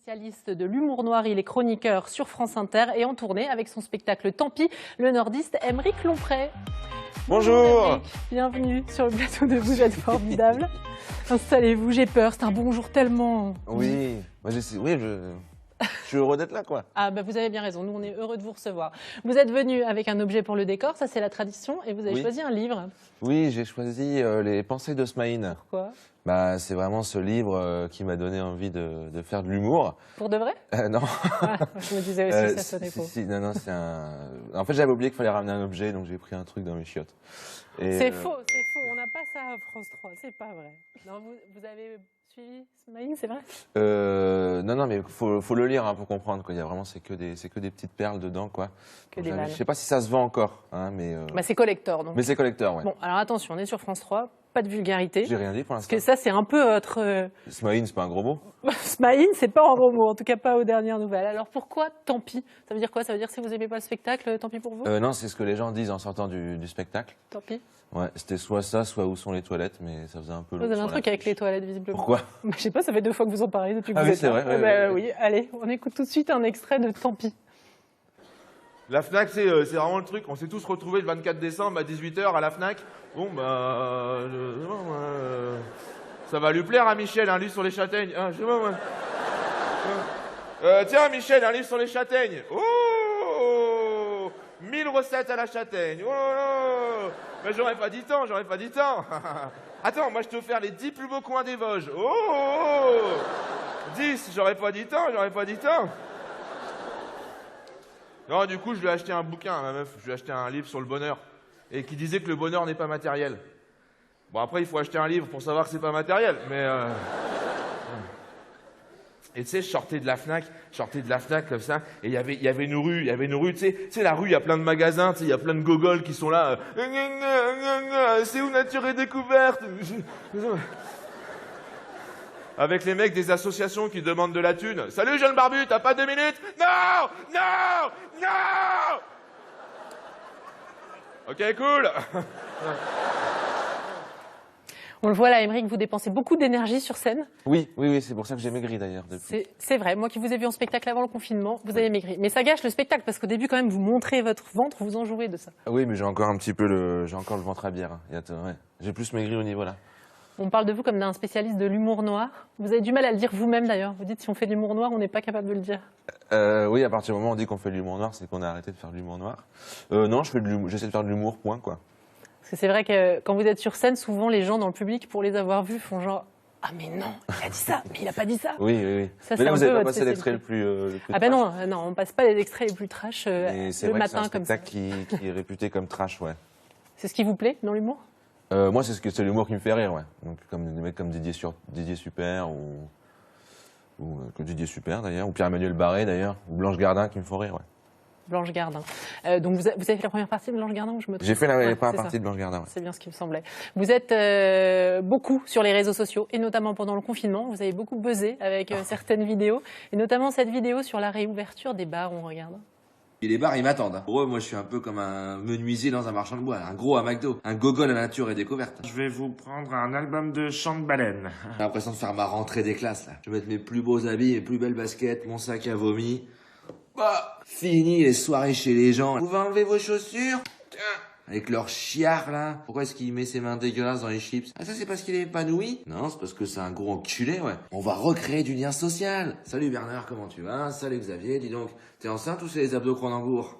spécialiste de l'humour noir, il est chroniqueur sur France Inter et en tournée avec son spectacle Tant pis, le nordiste Aymeric Lomprey. Bonjour Aymeric, bienvenue sur le plateau de Vous êtes formidable. Installez-vous, j'ai peur, c'est un bonjour tellement... Oui, moi je suis heureux d'être là, quoi. Ah bah vous avez bien raison, nous on est heureux de vous recevoir. Vous êtes venu avec un objet pour le décor, ça c'est la tradition, et vous avez choisi un livre. Oui, j'ai choisi Les Pensées de Smaïn. Pourquoi? Bah, c'est vraiment ce livre qui m'a donné envie de faire de l'humour. Pour de vrai? Non. Ah, je me disais aussi, ça sonnait faux. Non, c'est un... En fait, j'avais oublié qu'il fallait ramener un objet, donc j'ai pris un truc dans mes chiottes. C'est faux, on n'a pas ça à France 3, c'est pas vrai. Non, vous avez suivi Smaïn, c'est vrai? Non, mais faut le lire hein, pour comprendre, quoi. Il y a vraiment, c'est que des petites perles dedans, quoi. Que des balles. Je sais pas si ça se vend encore, hein, mais... Bah, c'est collector, donc. Mais c'est collector, ouais. Bon, alors attention, on est sur France 3, pas de vulgarité. J'ai rien dit pour Parce l'instant. que ça, c'est un peu votre... Smaïn, c'est pas un gros mot? Smaïn, c'est pas un gros mot, en tout cas pas aux dernières nouvelles. Alors pourquoi tant pis? Ça veut dire quoi? Ça veut dire que si vous aimez pas le spectacle, tant pis pour vous? Non, c'est ce que les gens disent en sortant du spectacle. Tant pis. Ouais, c'était soit ça, soit où sont les toilettes, mais ça faisait un peu long. Vous avez un truc avec les toilettes, visiblement. Pourquoi? Bah, je sais pas, ça fait 2 fois que vous en parlez depuis que Ah vous oui, êtes c'est là. vrai. Bah, oui, allez, on écoute tout de suite un extrait de Tant pis. La Fnac, c'est vraiment le truc. On s'est tous retrouvés le 24 décembre à 18h à la Fnac. Bon, ça va lui plaire à Michel, un livre sur les châtaignes. Ah, je sais pas, moi. Tiens, Michel, un livre sur les châtaignes. Oh 1000 recettes à la châtaigne. Oh là là. Mais j'aurais pas dit tant. Attends, moi je te faire les 10 plus beaux coins des Vosges. Oh 10, j'aurais pas dit tant. Non, du coup, je lui ai acheté un bouquin à ma meuf. Je lui ai acheté un livre sur le bonheur. Et qui disait que le bonheur n'est pas matériel. Bon, après, il faut acheter un livre pour savoir que c'est pas matériel. Mais... Et tu sais, je sortais de la Fnac comme ça, et il y avait une rue, tu sais, la rue, il y a plein de magasins, tu sais, il y a plein de gogoles qui sont là. C'est où Nature et Découverte? Avec les mecs des associations qui demandent de la thune. Salut jeune barbu, t'as pas 2 minutes? Non. Ok, cool. On le voit là, Aymeric, vous dépensez beaucoup d'énergie sur scène. Oui, c'est pour ça que j'ai maigri d'ailleurs depuis. C'est vrai, moi qui vous ai vu en spectacle avant le confinement, vous avez maigri. Mais ça gâche le spectacle, parce qu'au début quand même, vous montrez votre ventre, vous en jouez de ça. Oui, mais j'ai encore le ventre à bière. Hein. Ouais. J'ai plus maigri au niveau là. On parle de vous comme d'un spécialiste de l'humour noir. Vous avez du mal à le dire vous-même d'ailleurs. Vous dites si on fait de l'humour noir, on n'est pas capable de le dire. Oui, à partir du moment où on dit qu'on fait de l'humour noir, c'est qu'on a arrêté de faire de l'humour noir. Non, j'essaie de faire de l'humour, point, quoi. Parce que c'est vrai que quand vous êtes sur scène, souvent les gens dans le public, pour les avoir vus, font genre « Ah mais non, il a dit ça, mais il a pas dit ça !» Oui. Ça, mais là, un vous peu n'avez pas votre passé l'extrait spécialité. le plus Ah ben trash. non, on passe pas les extraits les plus trash le matin comme ça. C'est un spectacle qui est réputé comme trash, ouais. C'est ce qui vous plaît dans l'humour? Moi, c'est l'humour qui me fait rire, ouais. Donc, comme des mecs comme Didier Super ou Didier Super d'ailleurs, ou Pierre-Emmanuel Barré d'ailleurs, ou Blanche Gardin qui me font rire, ouais. Blanche Gardin. Donc vous avez fait la première partie de Blanche Gardin ou je me trompe? J'ai fait la première partie de Blanche Gardin. Ouais. C'est bien ce qui me semblait. Vous êtes beaucoup sur les réseaux sociaux et notamment pendant le confinement. Vous avez beaucoup buzzé avec certaines vidéos et notamment cette vidéo sur la réouverture des bars. On regarde. Et les bars, ils m'attendent. Pour eux, moi, je suis un peu comme un menuisier dans un marchand de bois, un gros à McDo, un gogol à Nature et Découverte. Je vais vous prendre un album de chant de baleine. J'ai l'impression de faire ma rentrée des classes, là. Je vais mettre mes plus beaux habits, mes plus belles baskets, mon sac à vomi. Bah, fini les soirées chez les gens. Vous pouvez enlever vos chaussures? Tiens. Avec leur chiard, là. Pourquoi est-ce qu'il met ses mains dégueulasses dans les chips? Ah, ça, c'est parce qu'il est épanoui? Non, c'est parce que c'est un gros enculé, ouais. On va recréer du lien social. Salut Bernard, comment tu vas? Salut Xavier, dis donc, t'es enceinte ou c'est les abdos Cronenbourg?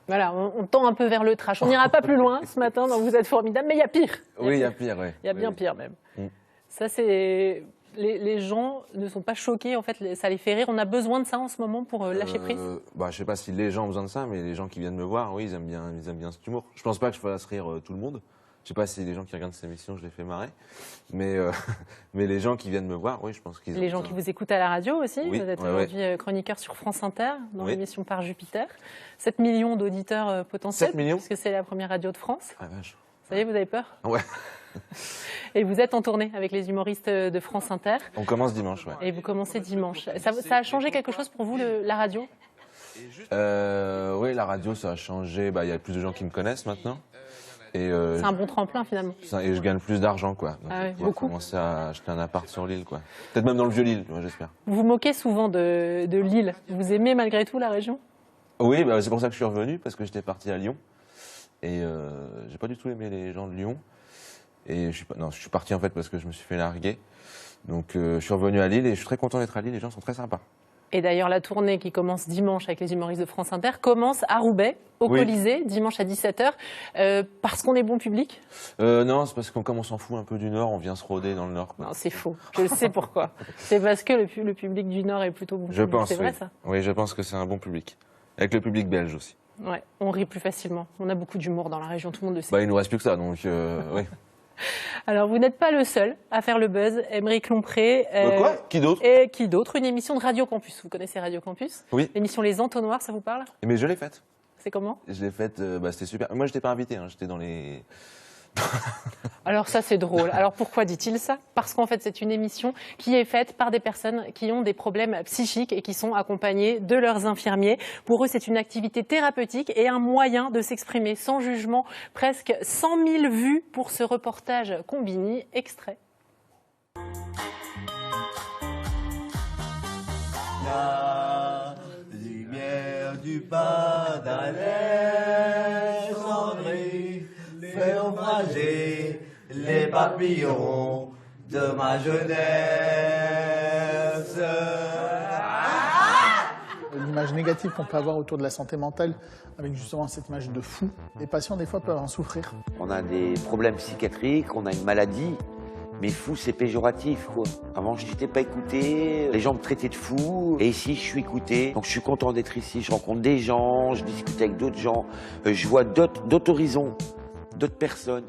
Voilà, on tend un peu vers le trash. On n'ira pas plus loin ce matin dans Vous êtes formidable, mais il y a pire. Oui, il y a pire, ouais. Il y a bien pire même. Ça, c'est... Les gens ne sont pas choqués, en fait, ça les fait rire. On a besoin de ça en ce moment pour lâcher prise. Bah, je sais pas si les gens ont besoin de ça, mais les gens qui viennent me voir, oui, ils aiment bien cet humour. Je pense pas que je fasse rire tout le monde. Je sais pas si les gens qui regardent cette émission, je les fais marrer. Mais les gens qui viennent me voir, oui, je pense qu'ils... Les gens qui vous écoutent à la radio aussi. Oui, vous êtes aujourd'hui chroniqueur sur France Inter, dans l'émission Par Jupiter. 7 millions d'auditeurs potentiels. 7 millions? Parce que c'est la première radio de France. Ah, vache. Ça y est, vous avez peur? Ouais. Et vous êtes en tournée avec les humoristes de France Inter. On commence dimanche, ouais. Et vous commencez dimanche. Ça a changé quelque chose pour vous, la radio? Oui, la radio, ça a changé. Bah, y a plus de gens qui me connaissent maintenant. Et, C'est un bon tremplin finalement. et je gagne plus d'argent, quoi. Donc, Ah ouais, je vais pouvoir beaucoup. commencer à acheter un appart sur l'île, quoi. Peut-être même dans le Vieux-Lille, j'espère. Vous vous moquez souvent de Lille. Vous aimez malgré tout la région? Oui, bah, c'est pour ça que je suis revenu, parce que j'étais parti à Lyon. Et j'ai pas du tout aimé les gens de Lyon. Et je suis parti en fait parce que je me suis fait larguer. Donc je suis revenu à Lille et je suis très content d'être à Lille, les gens sont très sympas. Et d'ailleurs, la tournée qui commence dimanche avec les humoristes de France Inter commence à Roubaix, au Oui. Colisée, dimanche à 17h, parce qu'on est bon public? Non, c'est parce qu'on s'en fout un peu du Nord, on vient se rôder dans le Nord, quoi. Non, c'est faux. Je sais pourquoi. C'est parce que le public du Nord est plutôt bon Je public. pense, C'est vrai oui. ça? Oui, je pense que c'est un bon public. Avec le public belge aussi. Ouais, on rit plus facilement. On a beaucoup d'humour dans la région, tout le monde le sait. Bah, il nous reste plus que ça, donc oui. Alors, vous n'êtes pas le seul à faire le buzz. Aymeric Lompré. Quoi? Qui d'autre? Et qui d'autre? Une émission de Radio Campus. Vous connaissez Radio Campus? Oui. L'émission Les Entonnoirs, ça vous parle? Mais je l'ai faite. C'est comment? Je l'ai faite, c'était super. Moi, j'étais pas invité, hein, j'étais dans les... Alors ça, c'est drôle. Alors pourquoi dit-il ça? Parce qu'en fait, c'est une émission qui est faite par des personnes qui ont des problèmes psychiques et qui sont accompagnées de leurs infirmiers. Pour eux, c'est une activité thérapeutique et un moyen de s'exprimer sans jugement. Presque 100 000 vues pour ce reportage Combini. Extrait. La lumière du pas d'Alain cendré fait ombrager les papillons de ma jeunesse. L'image négative qu'on peut avoir autour de la santé mentale, avec justement cette image de fou, les patients des fois peuvent en souffrir. On a des problèmes psychiatriques, on a une maladie, mais fou c'est péjoratif quoi. Avant je n'étais pas écouté, les gens me traitaient de fou, et ici je suis écouté. Donc je suis content d'être ici, je rencontre des gens, je discute avec d'autres gens, je vois d'autres horizons, d'autres personnes.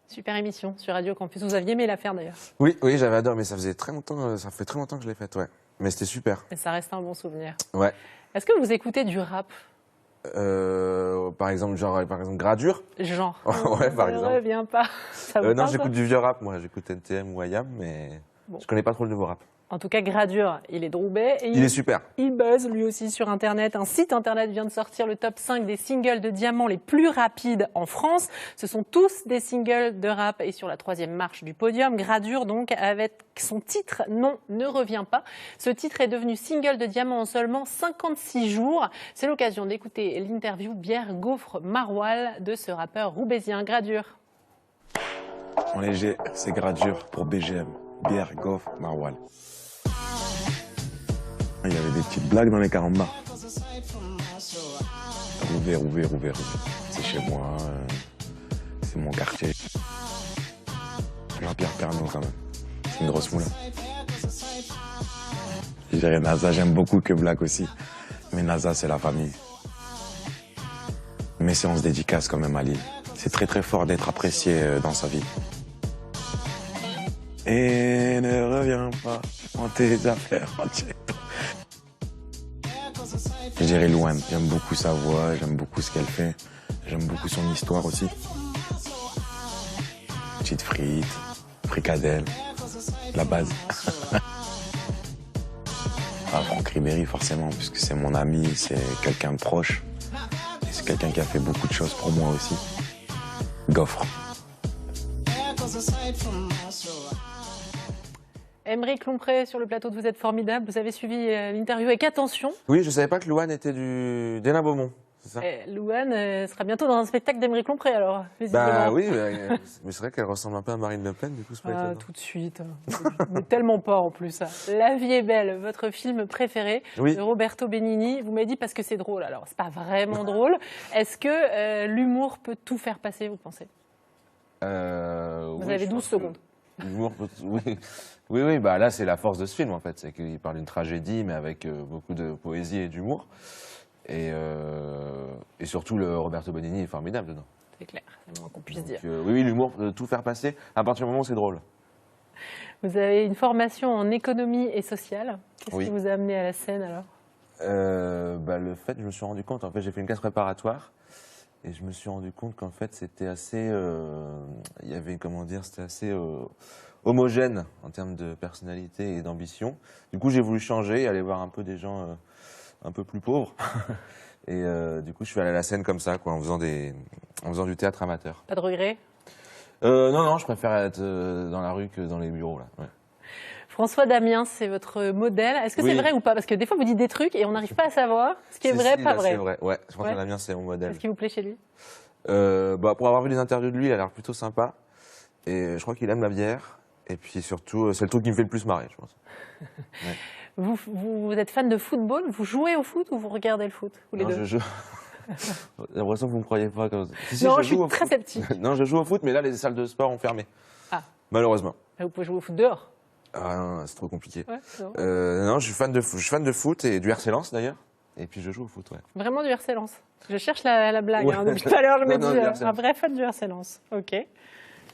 Super émission sur Radio Campus. Vous aviez aimé la faire d'ailleurs. Oui, j'avais adoré, mais ça fait très longtemps que je l'ai faite, ouais. Mais c'était super. Et ça reste un bon souvenir. Ouais. Est-ce que vous écoutez du rap? Par exemple, Gradure. Genre. Ouais, par exemple. Ne reviens pas. Ça vous Non, parle, ça? j'écoute du vieux rap, moi. J'écoute NTM ou IAM, mais Bon. je connais pas trop le nouveau rap. En tout cas, Gradure, il est de Roubaix. Et Il est super. Il buzz lui aussi sur Internet. Un site Internet vient de sortir le top 5 des singles de diamant les plus rapides en France. Ce sont tous des singles de rap et sur la 3e marche du podium. Gradure, donc, avec son titre « Non, ne reviens pas ». Ce titre est devenu single de diamant en seulement 56 jours. C'est l'occasion d'écouter l'interview Bière Gaufre Maroilles de ce rappeur roubaisien. Gradure. En léger, c'est Gradure pour BGM. Bière Gaufre Maroilles. Il y avait des petites blagues dans les carambars. Roubaix. C'est chez moi, c'est mon quartier. Jean-Pierre Pernaut quand même. C'est une grosse moulin. Je dirais NASA, j'aime beaucoup que Black aussi. Mais NASA, c'est la famille. Mes séances dédicaces quand même à Lille. C'est très très fort d'être apprécié dans sa vie. Et ne reviens pas en tes affaires. Je dirais Louane, j'aime beaucoup sa voix, j'aime beaucoup ce qu'elle fait, j'aime beaucoup son histoire aussi. Petite frite, fricadelle, la base. Franck Ribéry forcément, puisque c'est mon ami, c'est quelqu'un de proche. Et c'est quelqu'un qui a fait beaucoup de choses pour moi aussi. Gaufre. Aymeric Lompré sur le plateau de Vous êtes formidable. Vous avez suivi l'interview avec attention. Oui, je savais pas que Louane était d'Hénin Beaumont, c'est ça? Louane sera bientôt dans un spectacle d'Aymeric Lompré alors. Visiblement. Bah oui, mais c'est vrai qu'elle ressemble un peu à Marine Le Pen, du coup c'est pas étonnant. Tout de suite. Mais tellement pas en plus. La vie est belle, votre film préféré Oui. de Roberto Benigni. Vous m'avez dit parce que c'est drôle. Alors c'est pas vraiment drôle. Est-ce que l'humour peut tout faire passer, vous pensez? Vous avez 12 secondes. L'humour peut... Oui, bah là c'est la force de ce film en fait, c'est qu'il parle d'une tragédie mais avec beaucoup de poésie et d'humour. Et surtout le Roberto Benigni est formidable dedans. C'est clair, c'est le moins qu'on puisse dire. Oui, l'humour peut tout faire passer à partir du moment où c'est drôle. Vous avez une formation en économie et sociale. Qu'est-ce Oui. qui vous a amené à la scène alors? Le fait, je me suis rendu compte, en fait j'ai fait une classe préparatoire et je me suis rendu compte qu'en fait c'était assez, il y avait, comment dire, c'était assez homogène en termes de personnalité et d'ambition. Du coup j'ai voulu changer et aller voir un peu des gens un peu plus pauvres. Et du coup, je suis allé à la scène comme ça, quoi, en faisant du théâtre amateur. Pas de regret? Non, je préfère être dans la rue que dans les bureaux, là. Ouais. François Damiens, c'est votre modèle. Est-ce que c'est vrai ou pas? Parce que des fois, vous dites des trucs et on n'arrive pas à savoir ce qui est vrai, pas vrai. C'est vrai, ouais. François Damiens, c'est mon modèle. Qu'est-ce qui vous plaît chez lui? Pour avoir vu les interviews de lui, il a l'air plutôt sympa. Et je crois qu'il aime la bière. Et puis surtout, c'est le truc qui me fait le plus marrer, je pense. Ouais. Vous êtes fan de football? Vous jouez au foot ou vous regardez le foot? Ou les deux? Je joue. J'ai l'impression que vous ne me croyez pas. Si, non, je je suis très sceptique. Non, je joue au foot, mais là, les salles de sport ont fermé. Ah. Malheureusement. Vous pouvez jouer au foot dehors? Ah non, c'est trop compliqué. Ouais, non, je suis fan de foot et du RC Lens d'ailleurs. Et puis je joue au foot, ouais. Vraiment du RC Lens. Je cherche la blague. Ouais. Hein, depuis tout à l'heure, je me dis un vrai fan du RC Lens. Ok.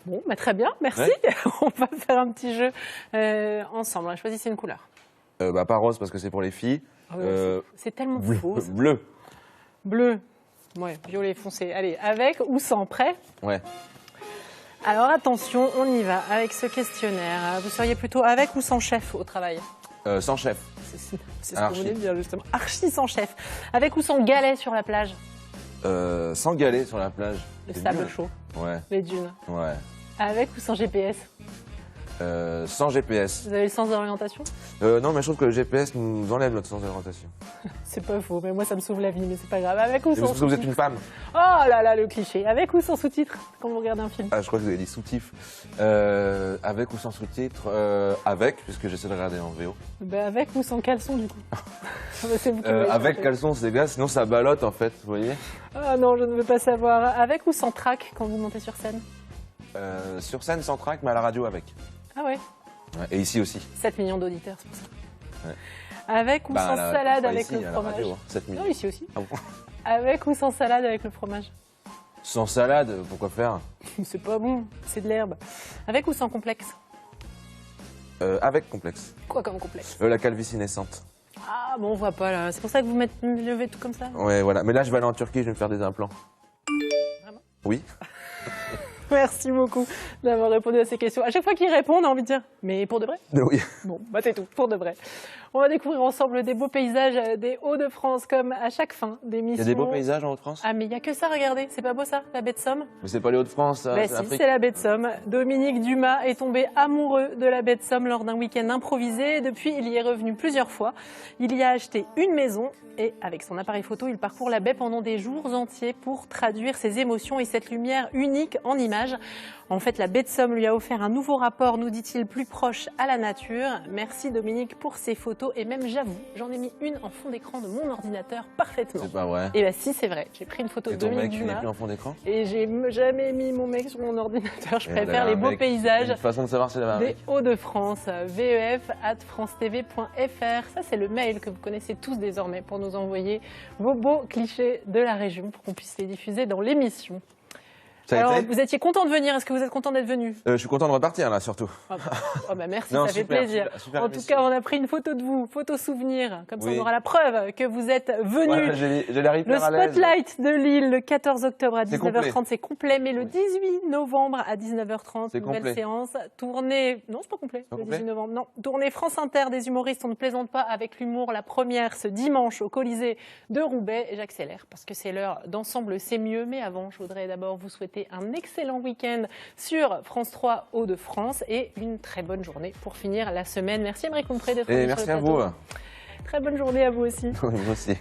Bon, bah, très bien, merci. Ouais. On va faire un petit jeu ensemble. Choisissez une couleur. Pas rose parce que c'est pour les filles. C'est tellement faux. Bleu. Bleu. Ouais, violet foncé. Allez, avec ou sans? Prêt? Ouais. Alors attention, on y va avec ce questionnaire. Vous seriez plutôt avec ou sans chef au travail? Sans chef. C'est ce que vous voulez dire justement. Archi sans chef. Avec ou sans galet sur la plage? Sans galet sur la plage. Le sable chaud. Ouais. Les dunes. Ouais. Avec ou sans GPS? Sans GPS. Vous avez le sens d'orientation? Non, mais je trouve que le GPS nous enlève notre sens d'orientation. C'est pas faux, mais moi ça me sauve la vie, mais c'est pas grave. Avec ou sans sous-titres? Vous êtes une femme. Oh là là, le cliché. Avec ou sans sous-titres quand vous regardez un film? Ah, je crois que vous avez dit sous-titres. Avec ou sans sous-titres? Avec, puisque j'essaie de regarder en VO. Avec ou sans caleçon du coup? Avec caleçon, c'est gars, sinon ça ballotte en fait, vous voyez? Ah non, je ne veux pas savoir. Avec ou sans trac quand vous montez sur scène? Sur scène sans trac, mais à la radio avec. Ah ouais? Et ici aussi. 7 millions d'auditeurs, c'est pour ça. Ouais. Avec ou sans salade avec ici, le fromage? radio, hein, 7 millions. Non, ici aussi. Ah bon? Avec ou sans salade avec le fromage? Sans salade, pourquoi faire? C'est pas bon, c'est de l'herbe. Avec ou sans complexe? Avec complexe. Quoi comme complexe? La calvitie naissante. Ah bon, on voit pas là. C'est pour ça que vous levez tout comme ça? Ouais, voilà. Mais là, je vais aller en Turquie, je vais me faire des implants. Vraiment? Oui. Merci beaucoup d'avoir répondu à ces questions. À chaque fois qu'il répond, on a envie de dire « mais pour de vrai ?» Oui. Bon, bah c'est tout, pour de vrai. On va découvrir ensemble des beaux paysages des Hauts-de-France, comme à chaque fin d'émission. Il y a des beaux paysages en Hauts-de-France? Ah mais il n'y a que ça, regardez, c'est pas beau ça, la baie de Somme? Mais c'est pas les Hauts-de-France, ça? Bah si, c'est la baie de Somme. Dominique Dumas est tombé amoureux de la baie de Somme lors d'un week-end improvisé. Depuis, il y est revenu plusieurs fois. Il y a acheté une maison et avec son appareil photo, il parcourt la baie pendant des jours entiers pour traduire ses émotions et cette lumière unique en images. En fait, la baie de Somme lui a offert un nouveau rapport, nous dit-il, plus proche à la nature. Merci Dominique pour ces photos et même, j'avoue, j'en ai mis une en fond d'écran de mon ordinateur parfaitement. C'est pas vrai. Et bah si, c'est vrai. J'ai pris une photo de Dominique Dumas. Et ton mec, il est plus en fond d'écran? Et j'ai jamais mis mon mec sur mon ordinateur. Je préfère les beaux paysages. Une façon de savoir c'est la des Hauts-de-France. vef@francetv.fr. Ça, c'est le mail que vous connaissez tous désormais pour nous envoyer vos beaux clichés de la région pour qu'on puisse les diffuser dans l'émission. Alors, vous étiez content de venir. Est-ce que vous êtes content d'être venu? Je suis content de repartir, là, surtout. Oh bah merci, non, ça fait plaisir. Super en tout cas, on a pris une photo de vous, photo souvenir. Comme ça, oui. on aura la preuve que vous êtes venu. Voilà, j'ai l'air hyper à l'aise. Le Spotlight de Lille, le 14 octobre à 19h30, c'est complet. Mais le 18 novembre à 19h30, nouvelle séance. Tournée, non, c'est pas complet, le 18 novembre. Non, tournée France Inter des humoristes. On ne plaisante pas avec l'humour. La première, ce dimanche, au Colisée de Roubaix. Et j'accélère parce que c'est l'heure d'Ensemble, c'est mieux. Mais avant, je voudrais d'abord vous souhaiter un excellent week-end sur France 3 Hauts-de-France et une très bonne journée pour finir la semaine. Merci Aymeric Lompré d'être venu sur le plateau. Merci à vous. Très bonne journée à vous aussi. Vous aussi.